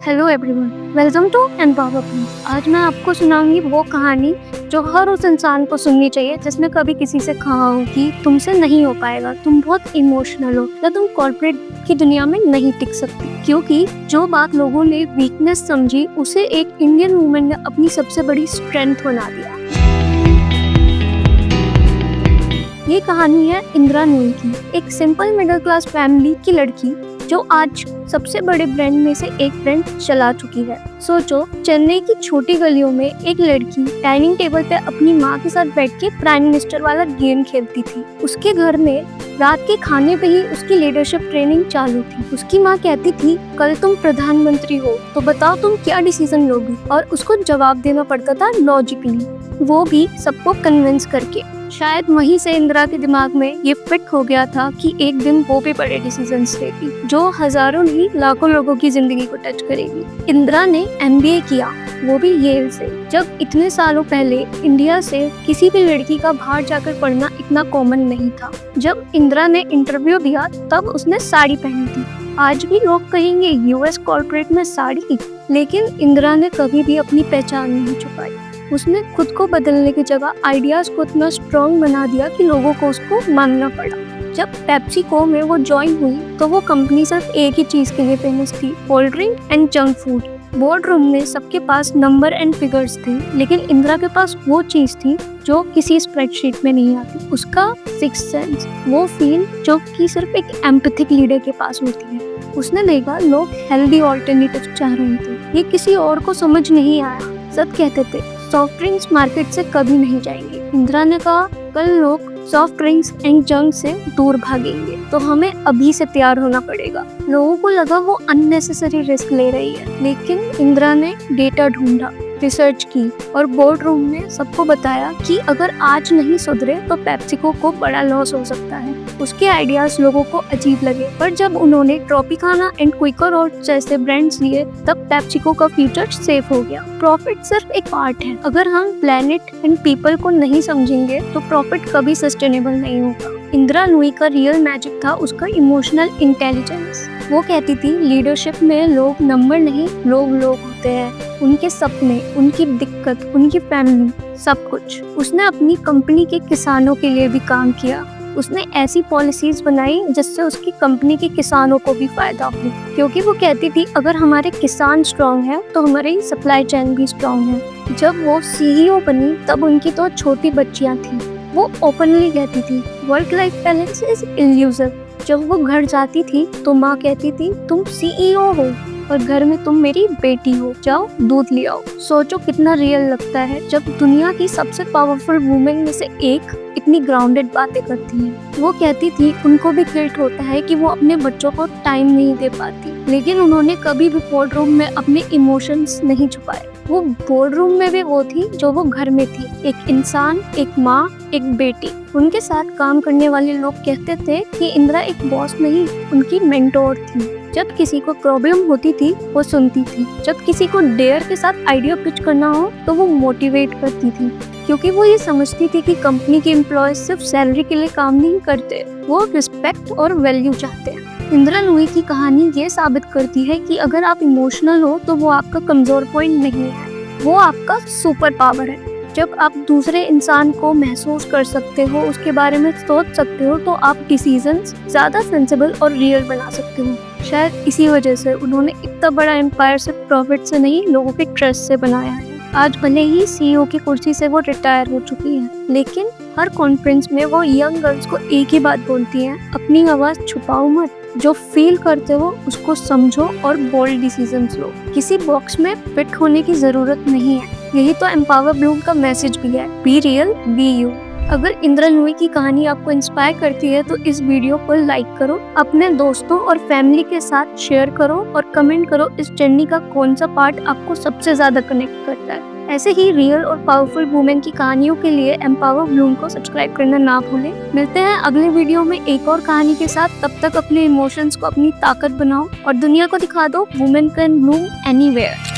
Hello everyone, welcome to empower please. आज मैं आपको सुनाऊंगी वो कहानी जो हर उस इंसान को सुननी चाहिए जिसने कभी किसी से कहा हो कि तुमसे नहीं हो पाएगा, तुम बहुत इमोशनल हो या तुम कॉर्पोरेट की दुनिया में नहीं टिक सकती। क्योंकि जो बात लोगों ने वीकनेस समझी उसे एक इंडियन वुमेन ने अपनी सबसे बड़ी स्ट्रेंथ बना दिया। ये कहानी है इंदिरा नूई की, एक सिंपल मिडिल क्लास फैमिली की लड़की जो आज सबसे बड़े ब्रांड में से एक ब्रांड चला चुकी है। सोचो, चेन्नई की छोटी गलियों में एक लड़की डाइनिंग टेबल पे अपनी माँ के साथ बैठ के प्राइम मिनिस्टर वाला गेम खेलती थी। उसके घर में रात के खाने पे ही उसकी लीडरशिप ट्रेनिंग चालू थी। उसकी माँ कहती थी, कल तुम प्रधानमंत्री हो तो बताओ तुम क्या डिसीजन लोगी, और उसको जवाब देना पड़ता था लॉजिकली, वो भी सबको कन्विंस करके। शायद वहीं से इंदिरा के दिमाग में ये फिट हो गया था कि एक दिन वो भी बड़े डिसीजंस लेगी जो हजारों नहीं लाखों लोगों की जिंदगी को टच करेगी। इंदिरा ने MBA किया, वो भी येल से। जब इतने सालों पहले इंडिया से किसी भी लड़की का बाहर जाकर पढ़ना इतना कॉमन नहीं था। जब इंदिरा ने इंटरव्यू दिया तब उसने साड़ी पहनी थी। आज भी लोग कहेंगे US कॉर्पोरेट में साड़ी, लेकिन इंदिरा ने कभी भी अपनी पहचान नहीं छुपाई। उसने खुद को बदलने की जगह आइडियाज को इतना स्ट्रॉन्ग बना दिया कि लोगों को उसको मानना पड़ा। जब पेप्सिको में वो ज्वाइन हुई तो वो कंपनी सिर्फ एक ही चीज के लिए फेमस थी, cold drink and junk food. Board room में सबके पास नंबर एंड फिगर्स थे, लेकिन इंदिरा के पास वो चीज थी जो किसी स्प्रेडशीट में नहीं आती, उसका सिक्स्थ सेंस, वो फील जो कि सिर्फ एक एम्पैथिक लीडर के पास होती है। उसने देखा लोग हेल्दी ऑल्टरनेटिव चाह रहे थे, ये किसी और को समझ नहीं आया। सब कहते थे सॉफ्ट ड्रिंक्स मार्केट से कभी नहीं जाएंगे। इंदिरा ने कहा, कल लोग सॉफ्ट ड्रिंक्स एंड जंक से दूर भागेंगे, तो हमें अभी से तैयार होना पड़ेगा। लोगों को लगा वो अननेसेसरी रिस्क ले रही है, लेकिन इंदिरा ने डेटा ढूंढा, रिसर्च की और बोर्ड रूम में सबको बताया कि अगर आज नहीं सुधरे तो पेप्सिको को बड़ा लॉस हो सकता है। उसके आइडियाज लोगों को अजीब लगे, पर जब उन्होंने ट्रॉपिकाना एंड क्विकर और जैसे ब्रांड्स लिए तब पेप्सिको का फ्यूचर सेफ हो गया। प्रॉफिट सिर्फ एक पार्ट है, अगर हम प्लेनेट एंड पीपल को नहीं समझेंगे तो प्रॉफिट कभी सस्टेनेबल नहीं होगा। इंदिरा नूई का रियल मैजिक था उसका इमोशनल इंटेलिजेंस। वो कहती थी, लीडरशिप में लोग नंबर नहीं, लोग होते हैं, उनके सपने, उनकी दिक्कत, उनकी फैमिली, सब कुछ। उसने अपनी कंपनी के किसानों के लिए भी काम किया। उसने ऐसी पॉलिसीज बनाई जिससे उसकी कंपनी के किसानों को भी फायदा हो, क्योंकि वो कहती थी अगर हमारे किसान स्ट्रांग है तो हमारी सप्लाई चेन भी स्ट्रांग है। जब वो CEO बनी तब उनकी तो छोटी बच्चियां थी। वो ओपनली कहती थी, work life balance is illusion. जब वो घर जाती थी तो माँ कहती थी, तुम CEO हो और घर में तुम मेरी बेटी हो, जाओ दूध ले आओ। सोचो कितना रियल लगता है जब दुनिया की सबसे पावरफुल वुमेन में से एक इतनी ग्राउंडेड बातें करती है। वो कहती थी उनको भी गिल्ट होता है कि वो अपने बच्चों को टाइम नहीं दे पाती, लेकिन उन्होंने कभी भी बोर्ड रूम में अपने इमोशंस नहीं छुपाए। वो बोर्ड रूम में भी वो थी जो वो घर में थी, एक इंसान, एक माँ, एक बेटी। उनके साथ काम करने वाले लोग कहते थे कि इंदिरा एक बॉस नहीं, उनकी मेंटोर थी। जब किसी को प्रॉब्लम होती थी वो सुनती थी, जब किसी को डेयर के साथ आइडिया पिच करना हो तो वो मोटिवेट करती थी, क्योंकि वो ये समझती थी कि कंपनी के एम्प्लॉयज सिर्फ सैलरी के लिए काम नहीं करते, वो रिस्पेक्ट और वैल्यू चाहते हैं। इंदिरा नूई की कहानी ये साबित करती है कि अगर आप इमोशनल हो तो वो आपका कमजोर पॉइंट नहीं है, वो आपका सुपर पावर है। जब आप दूसरे इंसान को महसूस कर सकते हो, उसके बारे में सोच सकते हो, तो आप डिसीजंस ज्यादा सेंसिबल और रियल बना सकते हो। शायद इसी वजह से उन्होंने इतना बड़ा एम्पायर सिर्फ प्रॉफिट से नहीं, लोगों के ट्रस्ट से बनाया है। आज भले ही CEO की कुर्सी से वो रिटायर हो चुकी है, लेकिन हर कॉन्फ्रेंस में वो यंग गर्ल्स को एक ही बात बोलती हैं, अपनी आवाज छुपाओ मत, जो फील करते हो उसको समझो और बोल्ड डिसीजंस लो। किसी बॉक्स में फिट होने की जरूरत नहीं है। यही तो एम्पावर ब्लूम का मैसेज भी है, बी रियल, बी यू। अगर इंदिरा नूई की कहानी आपको इंस्पायर करती है तो इस वीडियो को लाइक करो, अपने दोस्तों और फैमिली के साथ शेयर करो और कमेंट करो इस जर्नी का कौन सा पार्ट आपको सबसे ज्यादा कनेक्ट करता है। ऐसे ही रियल और पावरफुल वुमेन की कहानियों के लिए एम्पावर ब्लूम को सब्सक्राइब करना ना भूलें। मिलते हैं अगले वीडियो में एक और कहानी के साथ। तब तक अपने इमोशंस को अपनी ताकत बनाओ और दुनिया को दिखा दो वुमेन कैन ब्लूम एनीवेयर।